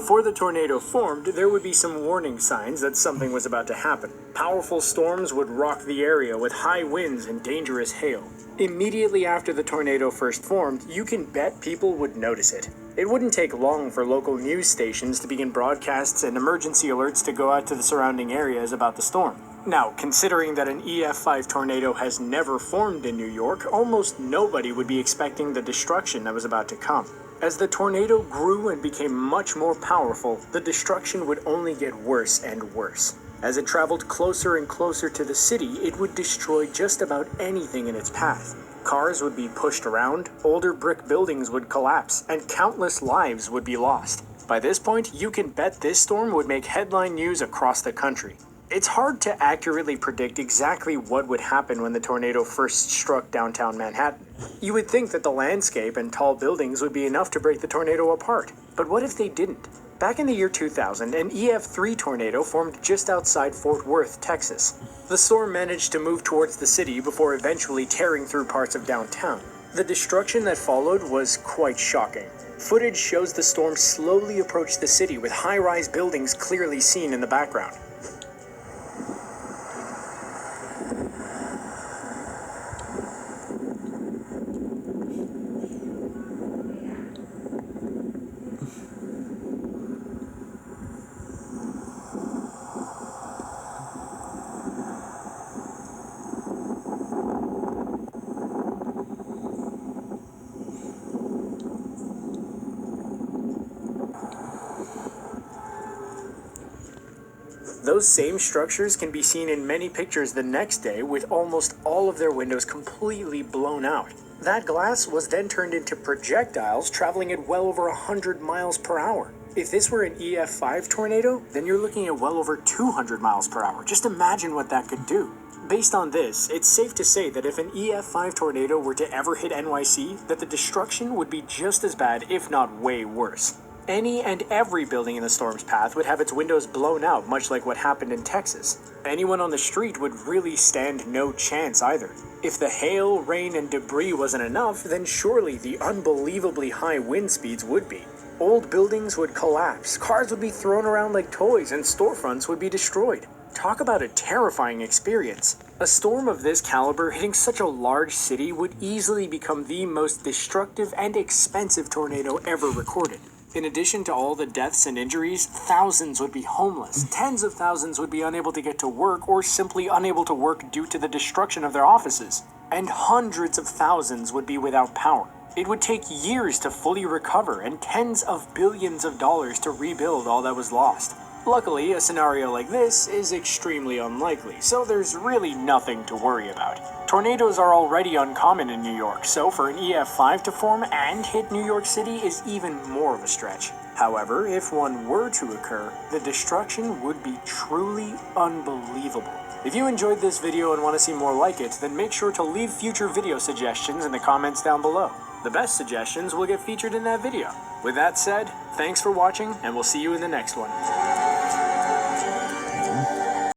Before the tornado formed, there would be some warning signs that something was about to happen. Powerful storms would rock the area with high winds and dangerous hail. Immediately after the tornado first formed, you can bet people would notice it. It wouldn't take long for local news stations to begin broadcasts and emergency alerts to go out to the surrounding areas about the storm. Now, considering that an EF5 tornado has never formed in New York, almost nobody would be expecting the destruction that was about to come. As the tornado grew and became much more powerful, the destruction would only get worse and worse. As it traveled closer and closer to the city, it would destroy just about anything in its path. Cars would be pushed around, older brick buildings would collapse, and countless lives would be lost. By this point, you can bet this storm would make headline news across the country. It's hard to accurately predict exactly what would happen when the tornado first struck downtown Manhattan. You would think that the landscape and tall buildings would be enough to break the tornado apart. But what if they didn't? Back in the year 2000, an EF3 tornado formed just outside Fort Worth, Texas. The storm managed to move towards the city before eventually tearing through parts of downtown. The destruction that followed was quite shocking. Footage shows the storm slowly approach the city with high-rise buildings clearly seen in the background. Those same structures can be seen in many pictures the next day with almost all of their windows completely blown out. That glass was then turned into projectiles traveling at well over 100 miles per hour. If this were an EF5 tornado, then you're looking at well over 200 miles per hour. Just imagine what that could do. Based on this, it's safe to say that if an EF5 tornado were to ever hit NYC, that the destruction would be just as bad, if not way worse. Any and every building in the storm's path would have its windows blown out, much like what happened in Texas. Anyone on the street would really stand no chance either. If the hail, rain, and debris wasn't enough, then surely the unbelievably high wind speeds would be. Old buildings would collapse, cars would be thrown around like toys, and storefronts would be destroyed. Talk about a terrifying experience. A storm of this caliber hitting such a large city would easily become the most destructive and expensive tornado ever recorded. In addition to all the deaths and injuries, thousands would be homeless, tens of thousands would be unable to get to work or simply unable to work due to the destruction of their offices, and hundreds of thousands would be without power. It would take years to fully recover and tens of billions of dollars to rebuild all that was lost. Luckily, a scenario like this is extremely unlikely, so there's really nothing to worry about. Tornadoes are already uncommon in New York, so for an EF5 to form and hit New York City is even more of a stretch. However, if one were to occur, the destruction would be truly unbelievable. If you enjoyed this video and want to see more like it, then make sure to leave future video suggestions in the comments down below. The best suggestions will get featured in that video. With that said, thanks for watching, and we'll see you in the next one.